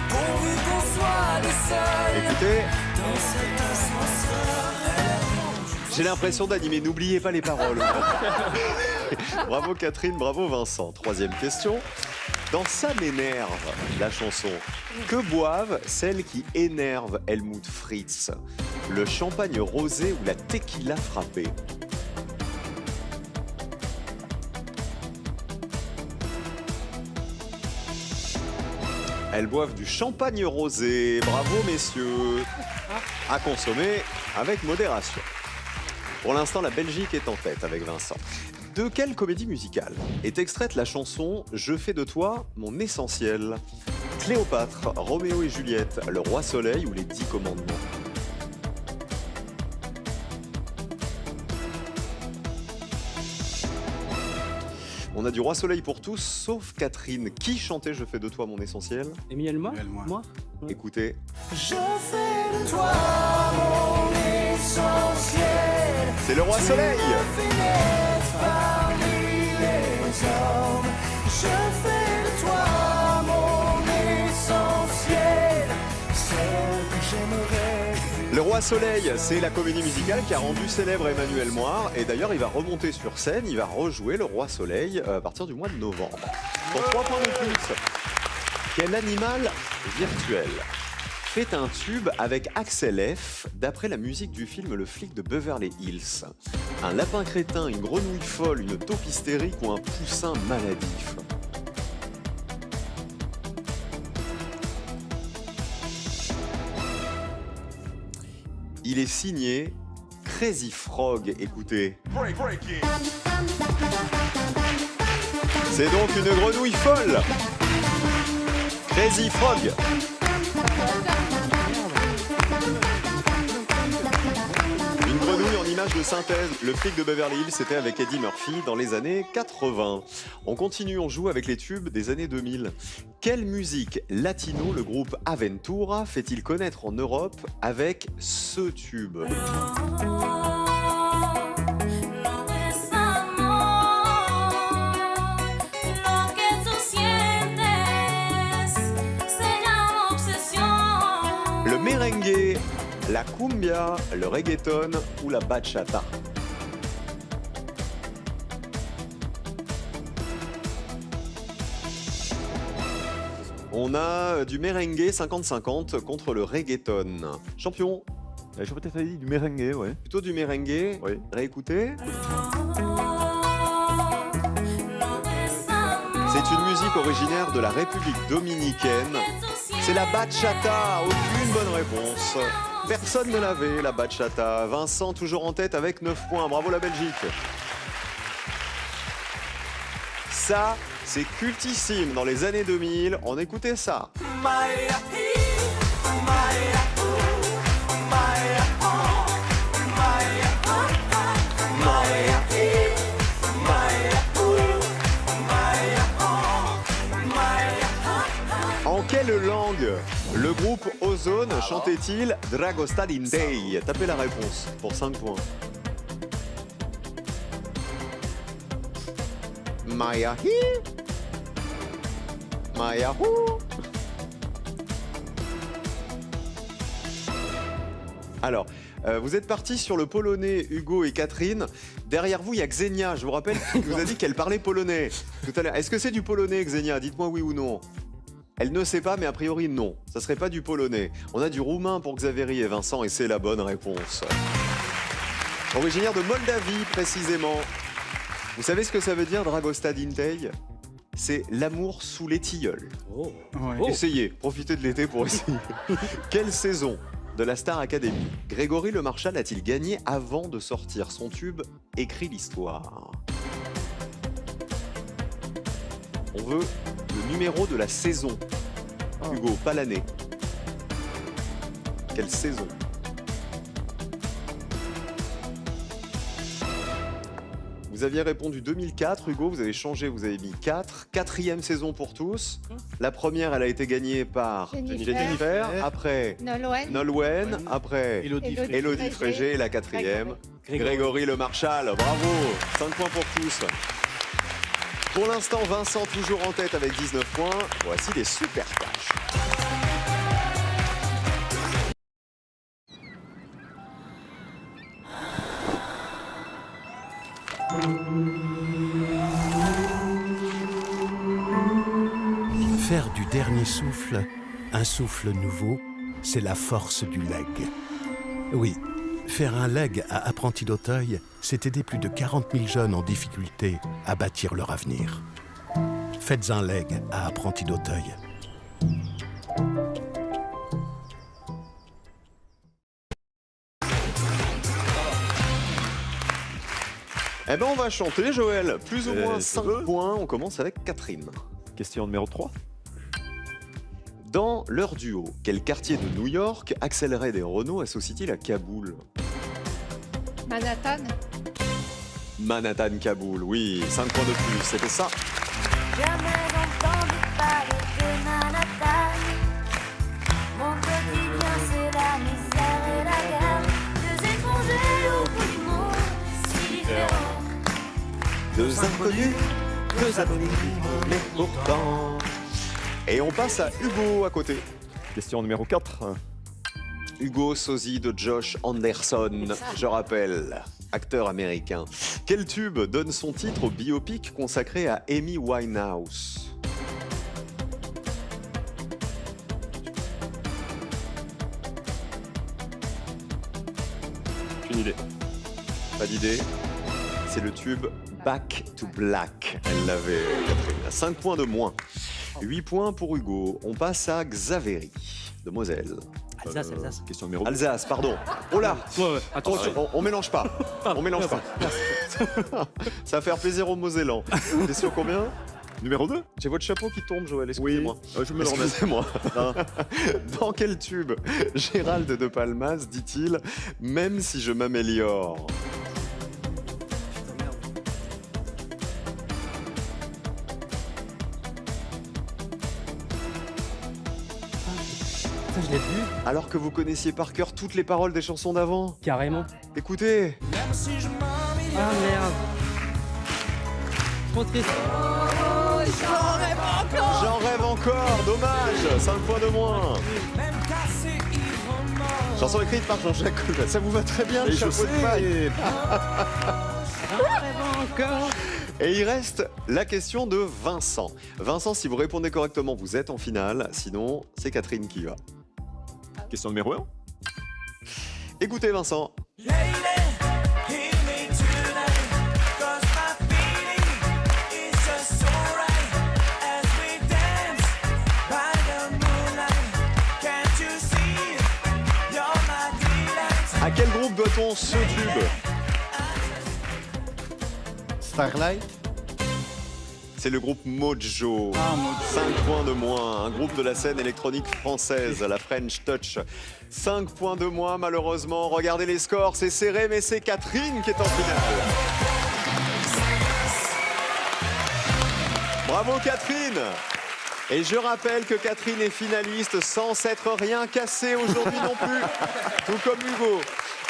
Pourvu qu'on soit les seuls Écoutez. dans cet ascenseur. J'ai l'impression d'animer, n'oubliez pas les paroles. Bravo Catherine, bravo Vincent. Troisième question. Dans Ça m'énerve, la chanson, que boivent celles qui énervent Helmut Fritz? Le champagne rosé ou la tequila frappée? Elles boivent du champagne rosé. Bravo messieurs. À consommer avec modération. Pour l'instant, la Belgique est en tête avec Vincent. De quelle comédie musicale est extraite la chanson « Je fais de toi mon essentiel » Cléopâtre, Roméo et Juliette, Le Roi Soleil ou Les 10 Commandements? On a du Roi Soleil pour tous, sauf Catherine. Qui chantait Je fais de toi mon essentiel? Emmanuel Moir. Moi. Écoutez. Je fais de toi mon essentiel. C'est le Roi Soleil. Parmi les hommes, je fais de toi mon essentiel. Celle que j'aimerais. Le Roi Soleil, c'est la comédie musicale qui a rendu célèbre Emmanuel Moir. Et d'ailleurs, il va remonter sur scène, il va rejouer le Roi Soleil à partir du mois de novembre. Pour 3 points de plus. Quel animal virtuel fait un tube avec Axel F d'après la musique du film Le flic de Beverly Hills? Un lapin crétin, une grenouille folle, une taupe hystérique ou un poussin maladif? Il est signé Crazy Frog, écoutez. C'est donc une grenouille folle. Crazy Frog. Une grenouille en image de synthèse. Le flic de Beverly Hills, c'était avec Eddie Murphy dans les années 80. On continue, on joue avec les tubes des années 2000. Quelle musique latino le groupe Aventura fait-il connaître en Europe avec ce tube? Le merengue, la cumbia, le reggaeton ou la bachata? On a du merengue 50-50 contre le reggaeton. Champion? Je peut-être dit du merengue, ouais. Plutôt du merengue. Oui. Réécoutez. C'est une musique originaire de la République dominicaine. C'est la bachata. Aucune bonne réponse. Personne ne l'avait, la bachata. Vincent toujours en tête avec 9 points. Bravo la Belgique. Ça, c'est cultissime dans les années 2000. On écoutait ça. En quelle langue le groupe Ozone chantait-il Dragosta Dintei? Tapez la réponse pour 5 points. Mayahi? Mayahou? Alors, vous êtes partis sur le polonais, Hugo et Catherine. Derrière vous, il y a Xenia. Je vous rappelle qu'il vous a dit qu'elle parlait polonais tout à l'heure. Est-ce que c'est du polonais, Xenia? Dites-moi oui ou non. Elle ne sait pas, mais a priori, non. Ça serait pas du polonais. On a du roumain pour Xavéry et Vincent, et c'est la bonne réponse. Originaire de Moldavie, précisément. Vous savez ce que ça veut dire, Dragosta Dintei? C'est l'amour sous les tilleuls. Oh. Ouais. Essayez, profitez de l'été pour essayer. Quelle saison de la Star Academy Grégory Le Marchal a-t-il gagné avant de sortir son tube Écrit l'histoire? On veut le numéro de la saison. Hugo, pas l'année. Quelle saison? Vous aviez répondu 2004, Hugo, vous avez changé, vous avez mis 4. 4e saison pour tous. La première, elle a été gagnée par Jennifer. Après, Nolwenn. Après, Élodie Frégé. Et la 4e, Grégory Le Marchal. Bravo, 5 points pour tous. Pour l'instant, Vincent toujours en tête avec 19 points. Voici les super cash. Faire du dernier souffle un souffle nouveau, c'est la force du legs. Oui, faire un leg à Apprenti d'Auteuil, c'est aider plus de 40 000 jeunes en difficulté à bâtir leur avenir. Faites un leg à Apprenti d'Auteuil. Eh ben on va chanter, Joël. Plus ou moins 5 points. On commence avec Catherine. Question numéro 3. Dans leur duo, quel quartier de New York Axel Red et Renaud associent-ils à Kaboul? Manhattan. Manhattan Kaboul, oui, 5 points de plus, c'était ça. Jamais entendu parler de Manhattan. Mon quotidien, c'est la misère et la guerre. Deux étrangers au bout du monde, si différents. Deux inconnus, deux amis, mais pourtant. Et on passe à Hugo à côté. Question numéro 4. Hugo, sosie de Josh Anderson, je rappelle, acteur américain. Quel tube donne son titre au biopic consacré à Amy Winehouse? Une idée. Pas d'idée. C'est le tube Back to Black. Elle l'avait, Catherine. 5 points de moins. 8 points pour Hugo. On passe à Xavéry, de Moselle. Alsace, Alsace. Question numéro 2. Alsace, pardon. Oh là, Attention. on mélange pas. On mélange pas. Ça va faire plaisir aux Mosellans. T'es sur combien? Numéro 2. J'ai votre chapeau qui tombe, Joël, excusez-moi. Je me le remets. Excusez-moi. Dans quel tube Gérald de Palmas dit-il « Même si je m'améliore » Je l'ai vu. alors que vous connaissiez par cœur toutes les paroles des chansons d'avant? Carrément. Écoutez. Ah merde. Trop triste. J'en rêve encore, dommage, 5 points de moins. Chanson écrite par Jean-Jacques Goldman. Ça vous va très bien, le Et je chapeau de sais. paille. Encore. Et il reste la question de Vincent. Vincent, si vous répondez correctement, vous êtes en finale. Sinon, c'est Catherine qui va. Question numéro 1. Écoutez, Vincent. À quel groupe doit-on ce tube? Starlight. C'est le groupe Mojo. Ah, Mojo. 5 points de moins. Un groupe de la scène électronique française, la French Touch. 5 points de moins, malheureusement. Regardez les scores, c'est serré, mais c'est Catherine qui est en finale. Bravo, Catherine! Et je rappelle que Catherine est finaliste sans s'être rien cassé aujourd'hui non plus, tout comme Hugo.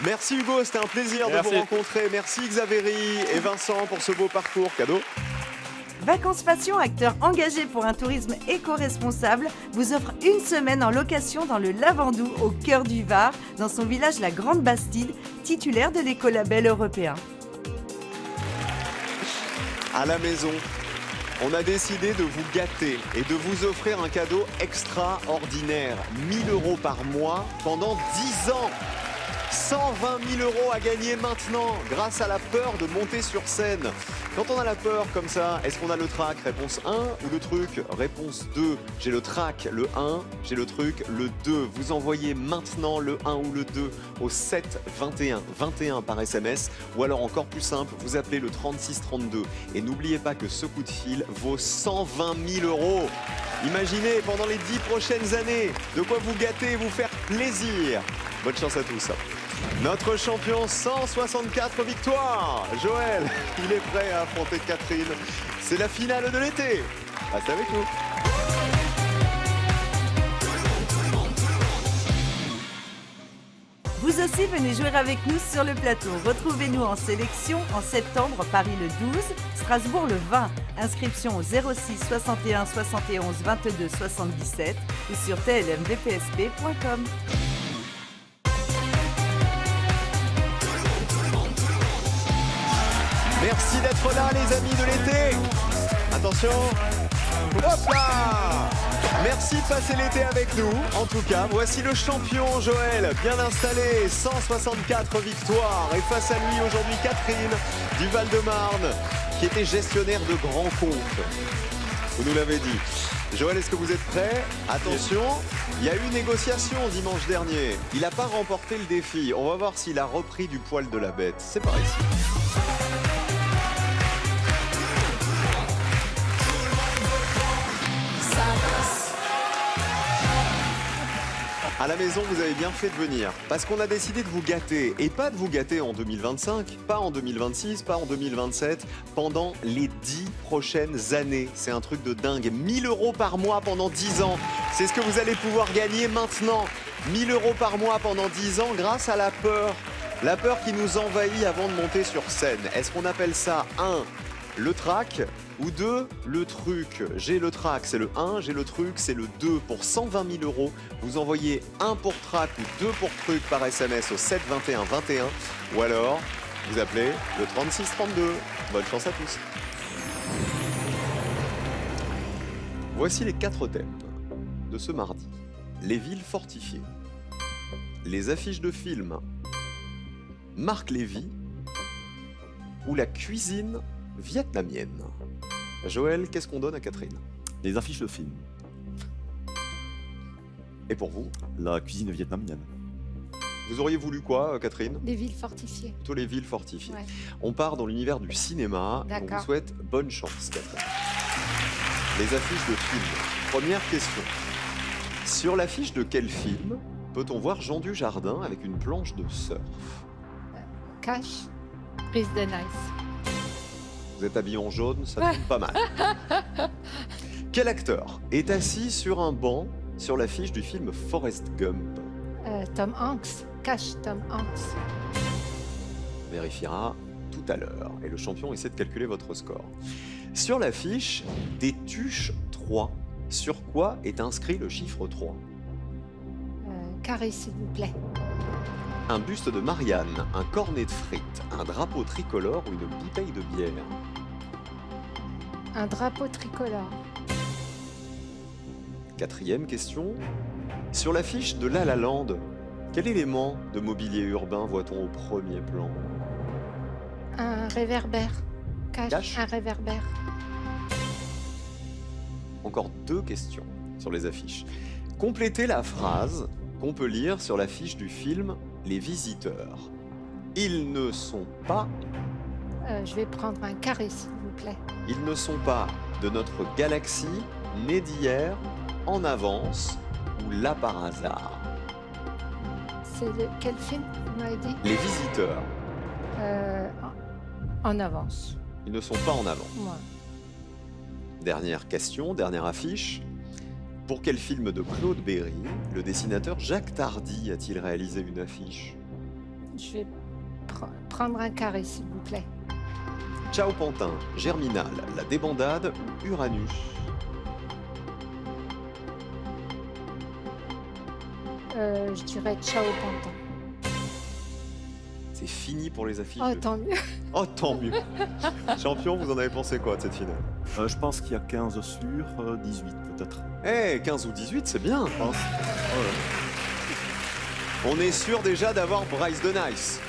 Merci Hugo, c'était un plaisir de vous rencontrer. Merci Xavéry et Vincent pour ce beau parcours. Cadeau. Vacances Passion, acteur engagé pour un tourisme éco-responsable, vous offre une semaine en location dans le Lavandou, au cœur du Var, dans son village La Grande Bastide, titulaire de l'écolabel européen. À la maison, on a décidé de vous gâter et de vous offrir un cadeau extraordinaire. 1 000 € par mois pendant 10 ans. 120 000 € à gagner maintenant grâce à la peur de monter sur scène. Quand on a la peur comme ça, est-ce qu'on a le trac? Réponse 1 ou le truc? Réponse 2. J'ai le trac, le 1, j'ai le truc, le 2. Vous envoyez maintenant le 1 ou le 2 au 7 21 21 par SMS ou alors encore plus simple, vous appelez le 36 32. Et n'oubliez pas que ce coup de fil vaut 120 000 €. Imaginez pendant les 10 prochaines années de quoi vous gâter et vous faire plaisir. Bonne chance à tous. Notre champion, 164 victoires. Joël, il est prêt à affronter Catherine. C'est la finale de l'été. Restez avec nous. Vous aussi, venez jouer avec nous sur le plateau. Retrouvez-nous en sélection en septembre, Paris le 12, Strasbourg le 20. Inscription au 06 61 71 22 77 ou sur tlmvpsp.com. Merci d'être là, les amis de l'été. Attention. Hop là! Merci de passer l'été avec nous. En tout cas, voici le champion Joël, bien installé, 164 victoires. Et face à lui aujourd'hui, Catherine du Val-de-Marne, qui était gestionnaire de grands comptes. Vous nous l'avez dit. Joël, est-ce que vous êtes prêt? Attention, il y a eu négociation dimanche dernier. Il n'a pas remporté le défi. On va voir s'il a repris du poil de la bête. C'est par ici. À la maison, vous avez bien fait de venir, parce qu'on a décidé de vous gâter, et pas de vous gâter en 2025, pas en 2026, pas en 2027, pendant les 10 prochaines années. C'est un truc de dingue. 1 000 € par mois pendant 10 ans. C'est ce que vous allez pouvoir gagner maintenant. 1 000 € par mois pendant 10 ans grâce à la peur. La peur qui nous envahit avant de monter sur scène. Est-ce qu'on appelle ça 1, le trac, ou 2, le truc? J'ai le trac, c'est le 1, j'ai le truc, c'est le 2. Pour 120 000 €, vous envoyez 1 pour trac ou 2 pour truc par SMS au 7 21 21, ou alors vous appelez le 36 32. Bonne chance à tous. Voici les 4 thèmes de ce mardi. Les villes fortifiées, les affiches de films, Marc Lévy ou la cuisine vietnamienne. Joël, qu'est-ce qu'on donne à Catherine? Les affiches de films. Et pour vous? La cuisine vietnamienne. Vous auriez voulu quoi, Catherine? Des villes fortifiées. Plutôt les villes fortifiées. Ouais. On part dans l'univers du cinéma. On D'accord. vous souhaite bonne chance, Catherine. Les affiches de films. Première question. Sur l'affiche de quel film peut-on voir Jean Dujardin avec une planche de surf? Cash, prise de nice. Vous êtes habillé en jaune, ça tombe pas mal. Quel acteur est assis sur un banc sur l'affiche du film Forrest Gump? Tom Hanks. Cash, Tom Hanks. On vérifiera tout à l'heure. Et le champion essaie de calculer votre score. Sur l'affiche des Tuches 3, sur quoi est inscrit le chiffre 3? Carré, s'il vous plaît. Un buste de Marianne, un cornet de frites, un drapeau tricolore ou une bouteille de bière? Un drapeau tricolore. 4e question. Sur l'affiche de La La Land, quel élément de mobilier urbain voit-on au premier plan? Un réverbère. Cash. Un réverbère. Encore 2 questions sur les affiches. Complétez la phrase qu'on peut lire sur l'affiche du film Les Visiteurs. Ils ne sont pas... Je vais prendre un carré, s'il vous plaît. Ils ne sont pas de notre galaxie, nés d'hier, en avance ou là par hasard. C'est de quel film, vous m'avez dit? Les Visiteurs. En avance. Ils ne sont pas en avance. Moi. Dernière question, dernière affiche. Pour quel film de Claude Berry, le dessinateur Jacques Tardy a-t-il réalisé une affiche? Je vais prendre un carré, s'il vous plaît. Ciao Pantin, Germinal, La Débandade ou Uranus? Je dirais Ciao Pantin. C'est fini pour les affiches. Oh, tant mieux. Oh, tant mieux. Champion, vous en avez pensé quoi de cette finale? Je pense qu'il y a 15 sur 18 peut-être. Eh, 15 ou 18, c'est bien, je pense. On est sûr déjà d'avoir Bryce de Nice.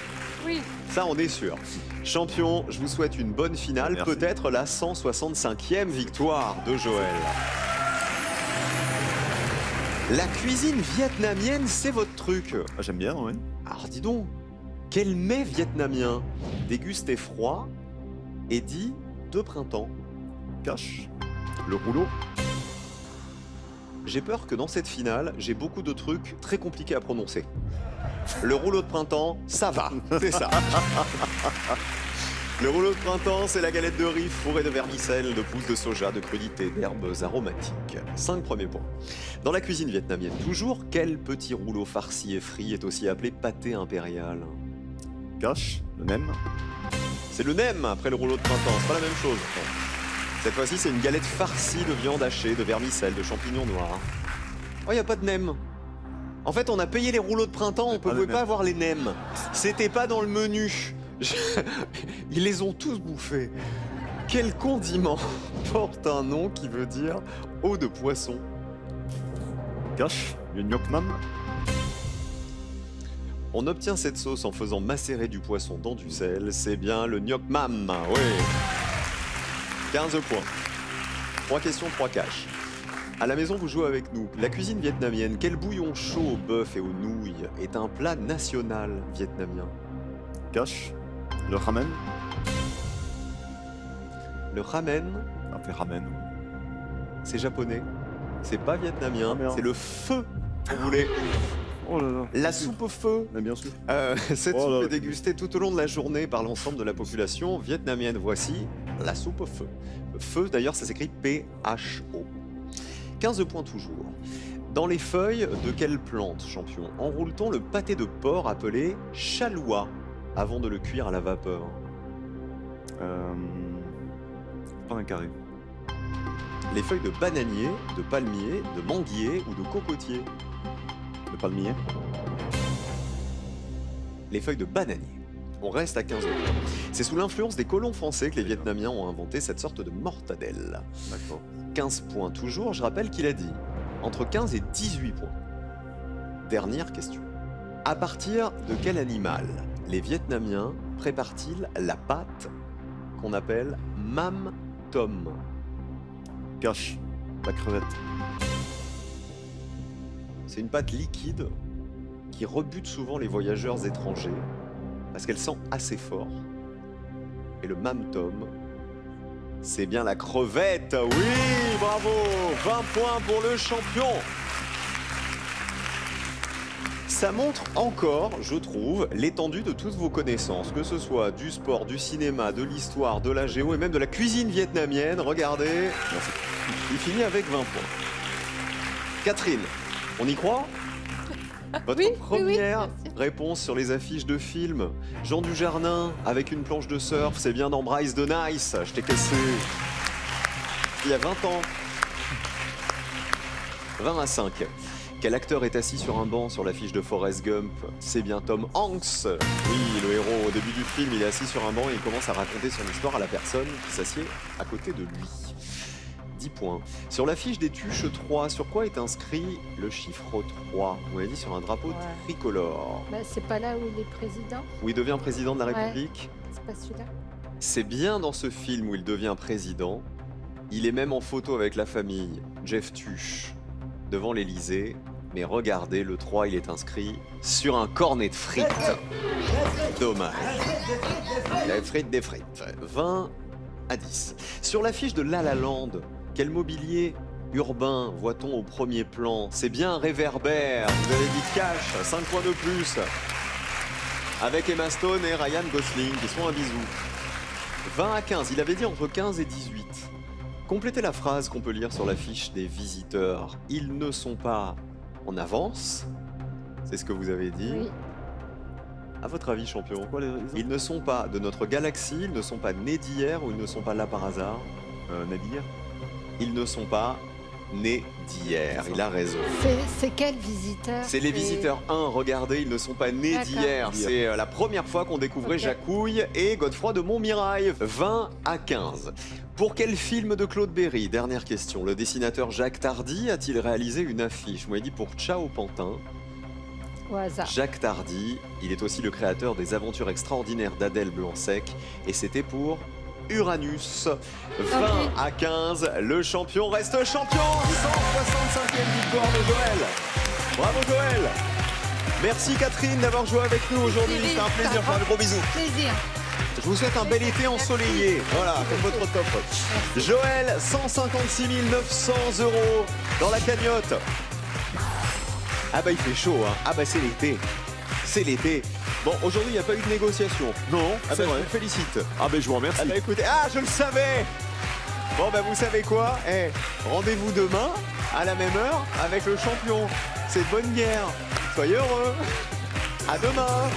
Oui. Ça, on est sûr. Champion, je vous souhaite une bonne finale, Merci. peut-être la 165e victoire de Joël. La cuisine vietnamienne, c'est votre truc. J'aime bien, oui. Alors dis donc, quel mets vietnamien dégusté froid et dit de printemps? Cash, le rouleau. J'ai peur que dans cette finale, j'ai beaucoup de trucs très compliqués à prononcer. Le rouleau de printemps, ça va, c'est ça. Le rouleau de printemps, c'est la galette de riz fourrée de vermicelle, de pousses de soja, de crudités, d'herbes aromatiques. 5 premiers points. Dans la cuisine vietnamienne, toujours, quel petit rouleau farci et frit est aussi appelé pâté impérial? Cash, le nem. C'est le nem après le rouleau de printemps, c'est pas la même chose. Cette fois-ci, c'est une galette farcie de viande hachée, de vermicelle, de champignons noirs. Oh, y a pas de nem. En fait, on a payé les rouleaux de printemps, on ne pouvait pas avoir les nems. C'était pas dans le menu. Ils les ont tous bouffés. Quel condiment porte un nom qui veut dire eau de poisson? Cash, le gnoc mam. On obtient cette sauce en faisant macérer du poisson dans du sel. C'est bien le gnoc mam, oui. 15 points. 3 questions, 3 cash. À la maison, vous jouez avec nous. La cuisine vietnamienne, quel bouillon chaud au bœuf et aux nouilles est un plat national vietnamien? Cash, le ramen. Le ramen, On fait ramen. c'est japonais. C'est pas vietnamien, c'est le pho Vous voulez Oh là là. la soupe au feu? Mais bien sûr. Cette Oh là soupe là. est dégustée tout au long de la journée par l'ensemble de la population vietnamienne. Voici la soupe au feu. Feu, d'ailleurs, ça s'écrit P-H-O. 15 points toujours. Dans les feuilles de quelle plante, champion, enroule-t-on le pâté de porc appelé chaloua avant de le cuire à la vapeur? Pas un carré. Les feuilles de bananier, de palmier, de manguier ou de cocotier? Le palmier. Les feuilles de bananier. On reste à 15 points. C'est sous l'influence des colons français que les Vietnamiens ont inventé cette sorte de mortadelle. D'accord. 15 points toujours, je rappelle qu'il a dit entre 15 et 18 points. Dernière question. À partir de quel animal les Vietnamiens préparent-ils la pâte qu'on appelle mam tom? Cache. La crevette. C'est une pâte liquide qui rebute souvent les voyageurs étrangers parce qu'elle sent assez fort. Et le mam tom, c'est bien la crevette. Oui, bravo, 20 points pour le champion. Ça montre encore, je trouve, l'étendue de toutes vos connaissances, que ce soit du sport, du cinéma, de l'histoire, de la géo et même de la cuisine vietnamienne. Regardez, il finit avec 20 points. Catherine, on y croit? Votre première réponse sur les affiches de films. Jean Dujardin avec une planche de surf, c'est bien dans Bryce de Nice. Je t'ai cassé il y a 20 ans. 20 à 5. Quel acteur est assis sur un banc sur l'affiche de Forrest Gump? C'est bien Tom Hanks. Oui, le héros, au début du film, il est assis sur un banc et il commence à raconter son histoire à la personne qui s'assied à côté de lui. 10 points. Sur l'affiche des Tuches 3, sur quoi est inscrit le chiffre 3? On l'a dit sur un drapeau tricolore. Bah, c'est pas là où il est président? Où il devient président de la Ouais. République? C'est pas celui-là? C'est bien dans ce film où il devient président. Il est même en photo avec la famille, Jeff Tuche, devant l'Élysée. Mais regardez, le 3, il est inscrit sur un cornet de frites. Dommage. Les frites des frites. 20 à 10. Sur l'affiche de La La Land, quel mobilier urbain voit-on au premier plan? C'est bien un réverbère. Vous avez dit cash, 5 points de plus. Avec Emma Stone et Ryan Gosling qui sont un bisou. 20 à 15, il avait dit entre 15 et 18. Complétez la phrase qu'on peut lire sur l'affiche des visiteurs. Ils ne sont pas en avance. C'est ce que vous avez dit. Oui. À votre avis, champion, ils ne sont pas de notre galaxie, ils ne sont pas nés d'hier ou ils ne sont pas là par hasard? Nés d'hier. Ils ne sont pas nés d'hier. Il a raison. C'est quel visiteur? C'est les visiteurs 1, regardez, ils ne sont pas nés D'accord. d'hier. C'est la première fois qu'on découvrait Jacouille et Godefroy de Montmirail. 20 à 15. Pour quel film de Claude Berry? Dernière question. Le dessinateur Jacques Tardy a-t-il réalisé une affiche? Moi, il dit pour Ciao Pantin. Au hasard. Jacques Tardy, il est aussi le créateur des aventures extraordinaires d'Adèle Blanc-Sec. Et c'était pour Uranus. 20 à 15, le champion reste champion. 165e victoire de Joël. Bravo Joël. Merci Catherine d'avoir joué avec nous aujourd'hui. C'était un plaisir. Un gros bisou. Plaisir. Je vous souhaite un bel été ensoleillé. Voilà, comme votre top. Joël, 156 900 € dans la cagnotte. Ah bah il fait chaud, hein. Ah bah c'est l'été. C'est l'été. Bon, aujourd'hui, il n'y a pas eu de négociation. Non, Ah c'est bah, vrai. je vous félicite. Ah ben je vous remercie. Ah bah écoutez, je le savais. Bon bah vous savez quoi? Rendez-vous demain, à la même heure, avec le champion. C'est bonne guerre. Soyez heureux. À demain.